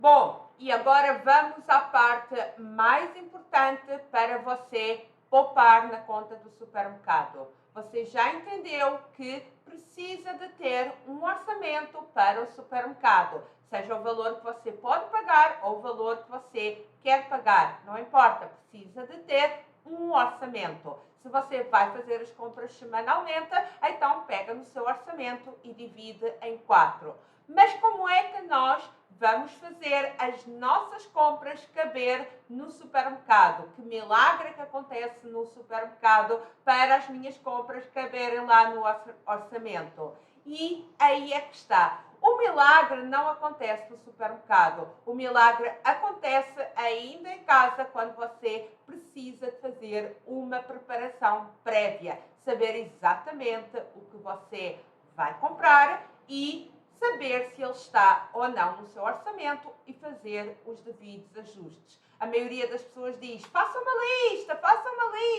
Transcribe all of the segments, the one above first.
Bom, e agora vamos à parte mais importante para você poupar na conta do supermercado. Você já entendeu que precisa de ter um orçamento para o supermercado, seja o valor que você pode pagar ou o valor que você quer pagar, não importa, precisa de ter um orçamento. Se você vai fazer as compras semanalmente, então pega no seu orçamento e divide em 4. Mas como é que nós vamos fazer as nossas compras caber no supermercado? Que milagre que acontece no supermercado para as minhas compras caberem lá no orçamento? E aí é que está. O milagre não acontece no supermercado. O milagre acontece ainda em casa quando você precisa de fazer uma preparação prévia. Saber exatamente o que você vai comprar e saber se ele está ou não no seu orçamento e fazer os devidos ajustes. A maioria das pessoas diz, faça uma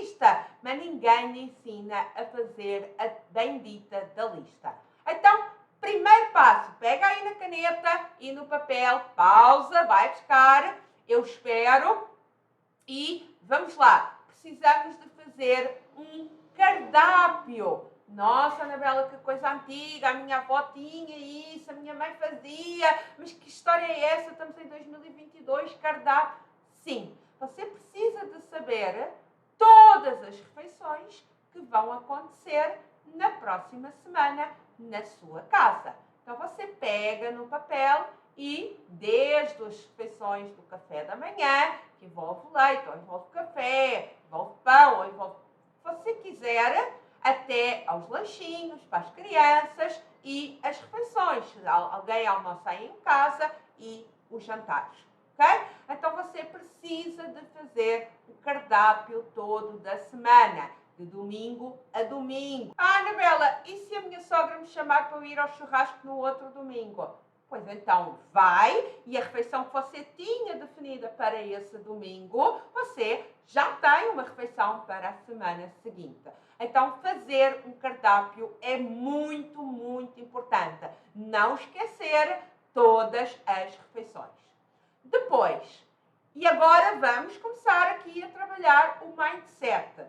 lista, mas ninguém lhe ensina a fazer a bendita da lista. Então, primeiro passo, pega aí na caneta e no papel, pausa, vai buscar, eu espero e vamos lá. Precisamos de fazer um cardápio. Nossa, Anabela, que coisa antiga, a minha avó tinha isso, a minha mãe fazia, mas que história é essa? Estamos em 2022, cardápio. Sim, você precisa de saber todas as refeições que vão acontecer na próxima semana na sua casa. Então você pega no papel e desde as refeições do café da manhã, que envolve leite, ou envolve café, envolve pão, ou envolve o que você quiser, até aos lanchinhos para as crianças e as refeições. Alguém almoça aí em casa e os jantares. Okay? Então você precisa de fazer o cardápio todo da semana, de domingo a domingo. Ah, Anabela, e se a minha sogra me chamar para eu ir ao churrasco no outro domingo? Pois então vai e a refeição que você tinha definida para esse domingo, você já tem uma refeição para a semana seguinte. Então fazer um cardápio é muito, muito importante. Não esquecer todas as refeições. Depois, e agora vamos começar aqui a trabalhar o mindset.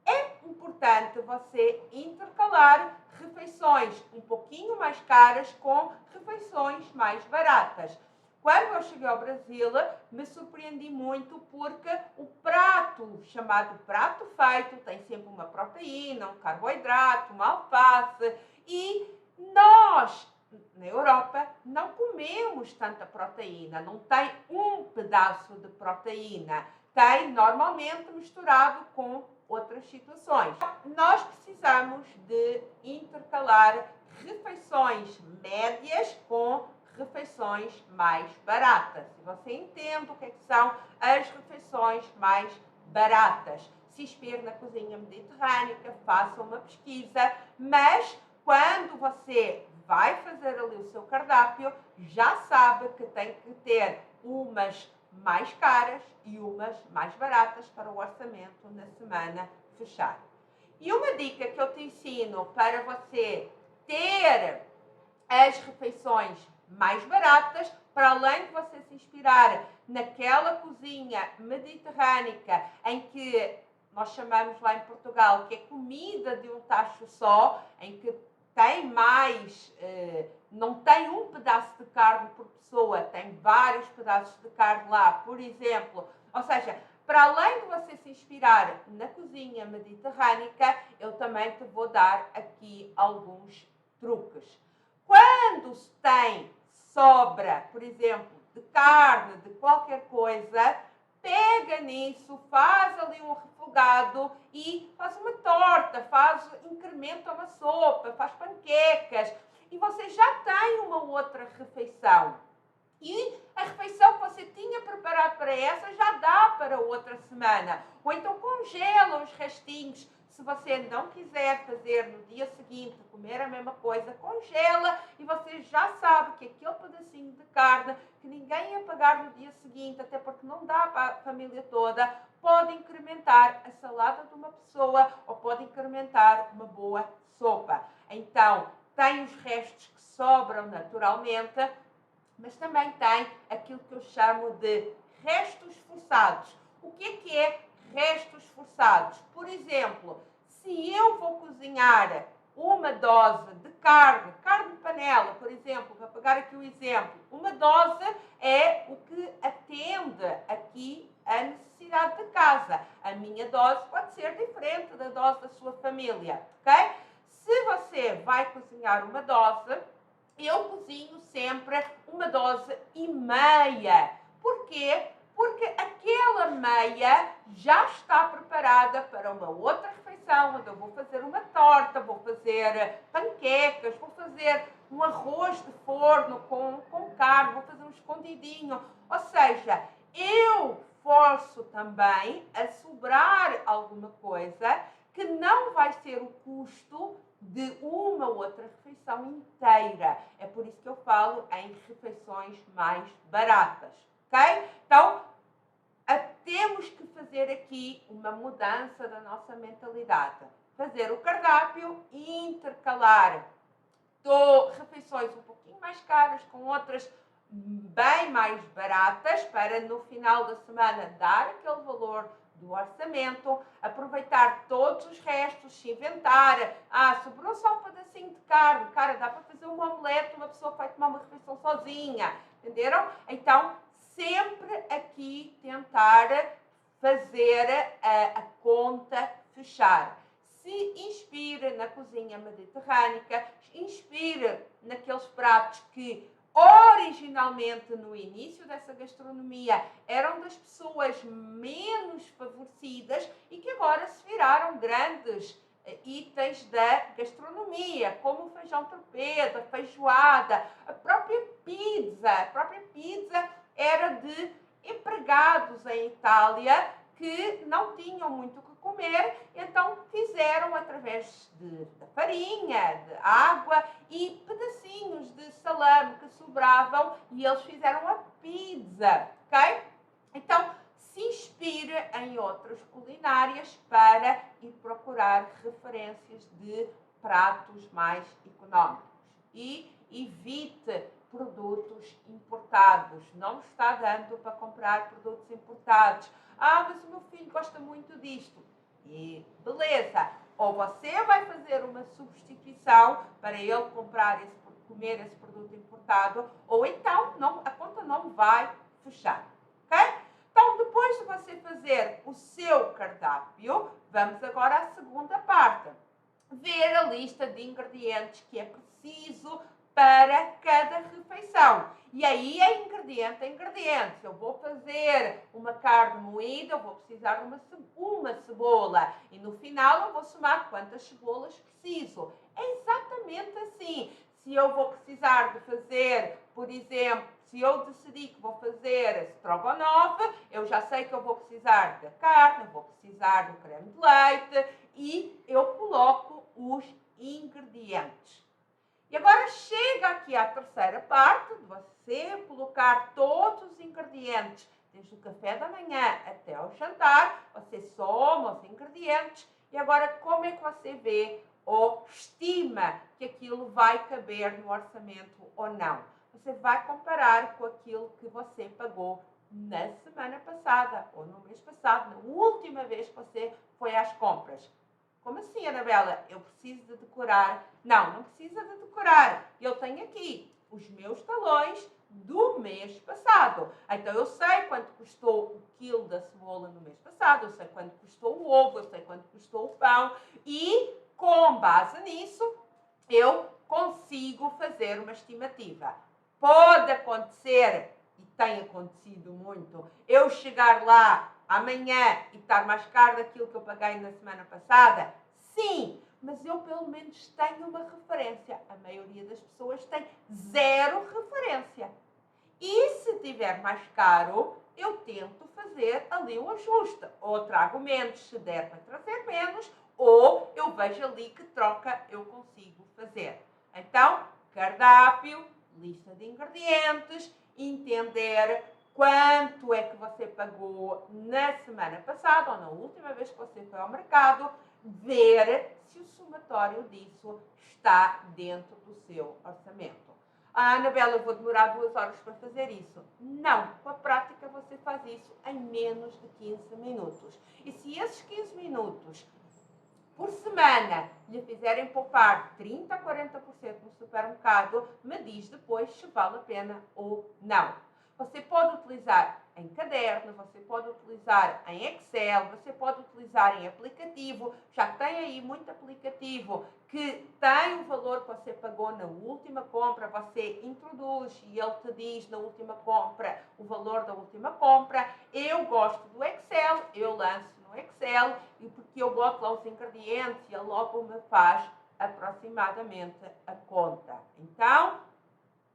É importante você intercalar refeições um pouquinho mais caras com refeições mais baratas. Quando eu cheguei ao Brasil, me surpreendi muito porque o prato, chamado prato feito, tem sempre uma proteína, um carboidrato, uma alface e nós, na Europa, não comemos tanta proteína, não tem um pedaço de proteína, tem normalmente misturado com outras situações. Nós precisamos de intercalar refeições médias com refeições mais baratas. Se você entende o que são as refeições mais baratas, se inspire na cozinha mediterrânica, faça uma pesquisa, mas quando você vai fazer ali o seu cardápio, já sabe que tem que ter umas mais caras e umas mais baratas para o orçamento na semana fechar. E uma dica que eu te ensino para você ter as refeições mais baratas, para além de você se inspirar naquela cozinha mediterrânica em que nós chamamos lá em Portugal que é comida de um tacho só, em que tem mais, não tem um pedaço de carne por pessoa, tem vários pedaços de carne lá, por exemplo. Ou seja, para além de você se inspirar na cozinha mediterrânica, eu também te vou dar aqui alguns truques. Quando se tem sobra, por exemplo, de carne, de qualquer coisa, pega nisso, faz ali um refogado e faz uma torta, incrementa uma sopa, faz panquecas e você já tem uma outra refeição. E a refeição que você tinha preparado para essa já dá para outra semana. Ou então congela os restinhos. Se você não quiser fazer no dia seguinte, comer a mesma coisa, congela e você já sabe que aquele pedacinho de carne que ninguém ia pagar no dia seguinte, até porque não dá para a família toda, pode incrementar a salada de uma pessoa ou pode incrementar uma boa sopa. Então, tem os restos que sobram naturalmente, mas também tem aquilo que eu chamo de restos forçados. O que é restos forçados? Por exemplo, se eu vou cozinhar uma dose de carne de panela, por exemplo, para pegar aqui o exemplo, uma dose é o que atende aqui a necessidade de casa. A minha dose pode ser diferente da dose da sua família, ok? Se você vai cozinhar uma dose, eu cozinho sempre uma dose e meia. Porquê? Porque aquela meia já está preparada para uma outra refeição, onde eu vou fazer uma torta, vou fazer panquecas, vou fazer um arroz de forno com carne, vou fazer um escondidinho. Ou seja, eu forço também a sobrar alguma coisa que não vai ser o custo de uma outra refeição inteira. É por isso que eu falo em refeições mais baratas, ok? Então, temos que fazer aqui uma mudança da nossa mentalidade. Fazer o cardápio e intercalar refeições um pouquinho mais caras com outras bem mais baratas para no final da semana dar aquele valor do orçamento, aproveitar todos os restos, se inventar, sobrou só um pedacinho de carne, cara, dá para fazer uma omelete, uma pessoa vai tomar uma refeição sozinha, entenderam? Então, sempre aqui tentar fazer a conta fechar. Se inspire na cozinha mediterrânica, inspire naqueles pratos que originalmente no início dessa gastronomia eram das pessoas menos favorecidas e que agora se viraram grandes itens da gastronomia, como o feijão tropeiro, a feijoada, a própria pizza. A própria pizza era de empregados em Itália que não tinham muito o que comer, então fizeram através da farinha, de água e pedacinhos de salame que sobravam e eles fizeram a pizza, ok? Então, se inspire em outras culinárias para ir procurar referências de pratos mais económicos e evite produtos importados. Não está dando para comprar produtos importados. Mas o meu filho gosta muito disto. E beleza, ou você vai fazer uma substituição para ele comer esse produto importado, ou então a conta não vai fechar, ok? Então, depois de você fazer o seu cardápio, vamos agora à segunda parte. Ver a lista de ingredientes que é preciso para cada refeição. E aí é ingrediente a ingrediente. Se eu vou fazer uma carne moída, eu vou precisar de uma cebola. E no final eu vou somar quantas cebolas preciso. É exatamente assim. Se eu vou precisar de fazer, por exemplo, se eu decidir que vou fazer strogonoff, eu já sei que eu vou precisar da carne, eu vou precisar do creme de leite e eu coloco os ingredientes. E agora chega aqui à terceira parte, de você colocar todos os ingredientes, desde o café da manhã até ao jantar, você soma os ingredientes e agora como é que você vê ou estima que aquilo vai caber no orçamento ou não? Você vai comparar com aquilo que você pagou na semana passada ou no mês passado, na última vez que você foi às compras. Como assim, Anabela? Eu preciso de decorar? Não precisa de decorar. Eu tenho aqui os meus talões do mês passado. Então, eu sei quanto custou o quilo da cebola no mês passado, eu sei quanto custou o ovo, eu sei quanto custou o pão e, com base nisso, eu consigo fazer uma estimativa. Pode acontecer, e tem acontecido muito, eu chegar lá amanhã e estar mais caro daquilo que eu paguei na semana passada? Sim, mas eu pelo menos tenho uma referência. A maioria das pessoas tem zero referência. E se tiver mais caro, eu tento fazer ali um ajuste. Ou trago menos, se der para trazer menos, ou eu vejo ali que troca eu consigo fazer. Então, cardápio, lista de ingredientes, entender quanto é que você pagou na semana passada ou na última vez que você foi ao mercado, ver se o somatório disso está dentro do seu orçamento. Anabela, eu vou demorar 2 horas para fazer isso. Não, com a prática você faz isso em menos de 15 minutos. E se esses 15 minutos por semana lhe fizerem poupar 30% a 40% no supermercado, me diz depois se vale a pena ou não. Você pode utilizar em caderno, você pode utilizar em Excel, você pode utilizar em aplicativo. Já tem aí muito aplicativo que tem o valor que você pagou na última compra, você introduz e ele te diz na última compra o valor da última compra. Eu gosto do Excel, eu lanço no Excel e porque eu boto lá os ingredientes e ele logo me faz aproximadamente a conta. Então,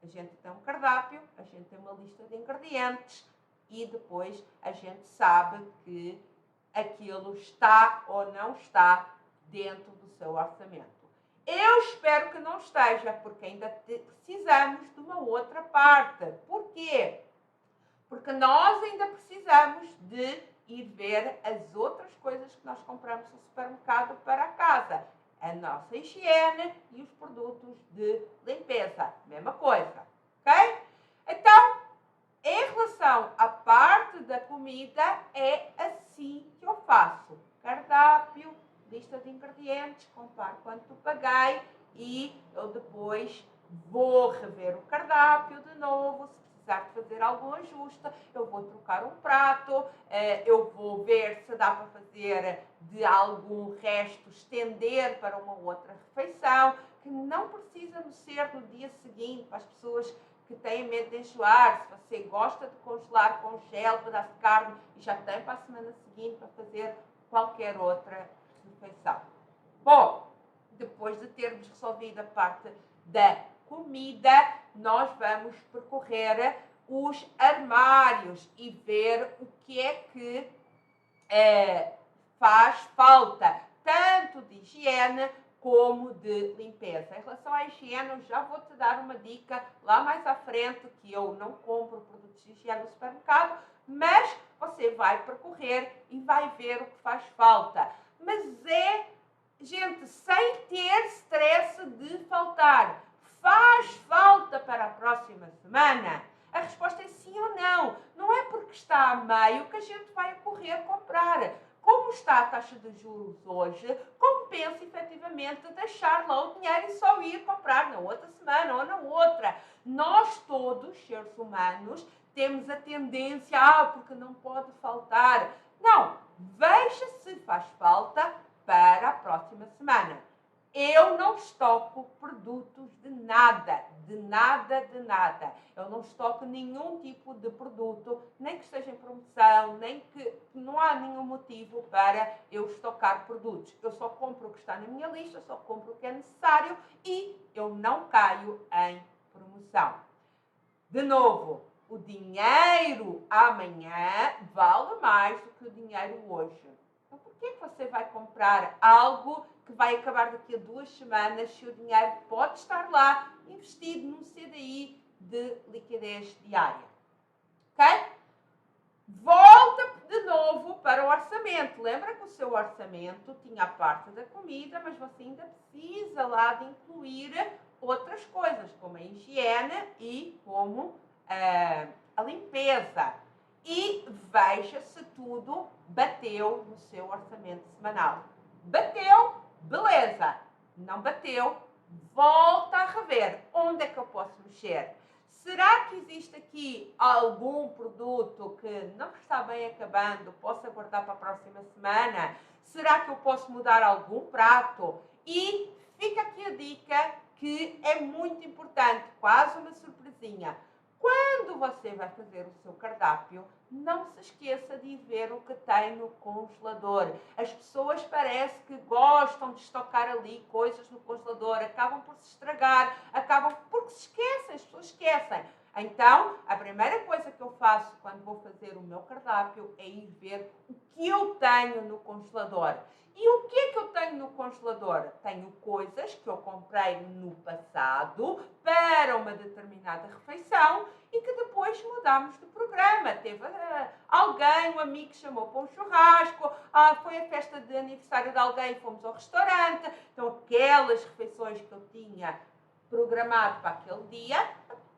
a gente tem um cardápio, a gente tem uma lista de ingredientes e depois a gente sabe que aquilo está ou não está dentro do seu orçamento. Eu espero que não esteja, porque ainda precisamos de uma outra parte. Por quê? Porque nós ainda precisamos de ir ver as outras coisas que nós compramos no supermercado para casa. A nossa higiene e os produtos de limpeza. Mesma coisa, ok? Então, em relação à parte da comida, é assim que eu faço. Cardápio, lista de ingredientes, comparo quanto paguei e eu depois vou rever o cardápio de novo. Se precisar de fazer algum ajuste, eu vou trocar um prato, eu vou ver se dá para fazer de algum resto, estender para uma outra refeição, que não precisa ser no dia seguinte, para as pessoas que têm medo de enjoar. Se você gosta de congelar, congela um pedaço de carne e já tem para a semana seguinte para fazer qualquer outra refeição. Bom, depois de termos resolvido a parte da comida, nós vamos percorrer os armários e ver o que é que faz falta, tanto de higiene como de limpeza. Em relação à higiene, eu já vou te dar uma dica lá mais à frente, que eu não compro produtos de higiene no supermercado, mas você vai percorrer e vai ver o que faz falta. Mas gente, sem ter stress de faltar. Faz falta para a próxima semana? A resposta é sim ou não. Não é porque está a meio que a gente vai correr comprar. Como está a taxa de juros hoje, compensa efetivamente deixar lá o dinheiro e só ir comprar na outra semana ou na outra. Nós todos, seres humanos, temos a tendência, porque não pode faltar. Não, veja se faz falta para a próxima semana. Eu não estoco produtos de nada, de nada, de nada. Eu não estoco nenhum tipo de produto, nem que esteja em promoção, nem que não há nenhum motivo para eu estocar produtos. Eu só compro o que está na minha lista, só compro o que é necessário e eu não caio em promoção. De novo, o dinheiro amanhã vale mais do que o dinheiro hoje. Então, por que você vai comprar algo que vai acabar daqui a 2 semanas se o dinheiro pode estar lá investido num CDI de liquidez diária? Ok? Volta de novo para o orçamento. Lembra que o seu orçamento tinha a parte da comida, mas você ainda precisa lá de incluir outras coisas, como a higiene e como a limpeza. E veja se tudo bateu no seu orçamento semanal. Bateu? Beleza. Não bateu? Volta a rever. Onde é que eu posso mexer? Será que existe aqui algum produto que não está bem acabando, posso aguardar para a próxima semana? Será que eu posso mudar algum prato? E fica aqui a dica que é muito importante, quase uma surpresinha. Quando você vai fazer o seu cardápio, não se esqueça de ver o que tem no congelador. As pessoas parece que gostam de estocar ali coisas no congelador, acabam por se estragar, acabam porque se esquecem, as pessoas esquecem. Então, a primeira coisa que eu faço quando vou fazer o meu cardápio é ir ver o que eu tenho no congelador. E o que é que eu tenho no congelador? Tenho coisas que eu comprei no passado para uma determinada refeição e que depois mudámos de programa. Teve alguém, um amigo que chamou para um churrasco, foi a festa de aniversário de alguém, fomos ao restaurante. Então, aquelas refeições que eu tinha programado para aquele dia,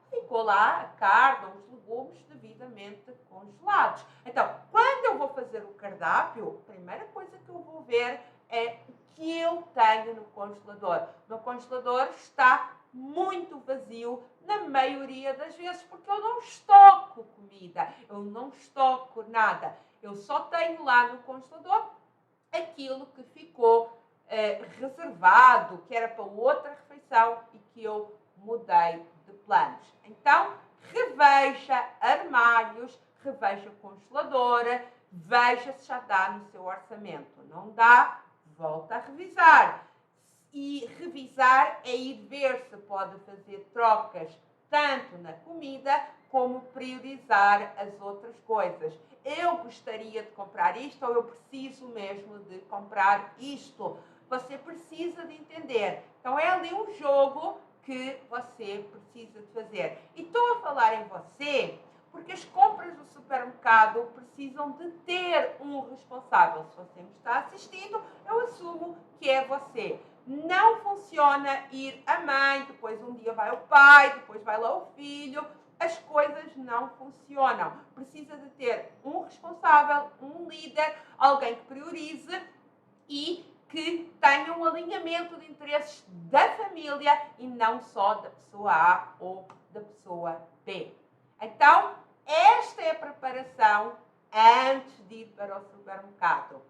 ficou lá a carne ou os legumes devidamente congelados. Então, quando eu vou fazer o cardápio, a primeira coisa que eu vou ver é o que eu tenho no congelador. O meu congelador está muito vazio na maioria das vezes, porque eu não estoco comida, eu não estoco nada. Eu só tenho lá no congelador aquilo que ficou reservado, que era para outra refeição e que eu mudei de planos. Então, reveja armários, reveja congeladora, veja se já dá no seu orçamento. Não dá, volta a revisar. E revisar é ir ver se pode fazer trocas tanto na comida como priorizar as outras coisas. Eu gostaria de comprar isto ou eu preciso mesmo de comprar isto. Você precisa de entender. Então é ali um jogo que você precisa de fazer. E estou a falar em você porque as compras do supermercado precisam de ter um responsável. Se você me está assistindo, eu assumo que é você. Não funciona ir a mãe, depois um dia vai o pai, depois vai lá o filho. As coisas não funcionam. Precisa de ter um responsável, um líder, alguém que priorize e que tenha um alinhamento de interesses da família e não só da pessoa A ou da pessoa B. Então, esta é a preparação antes de ir para o supermercado.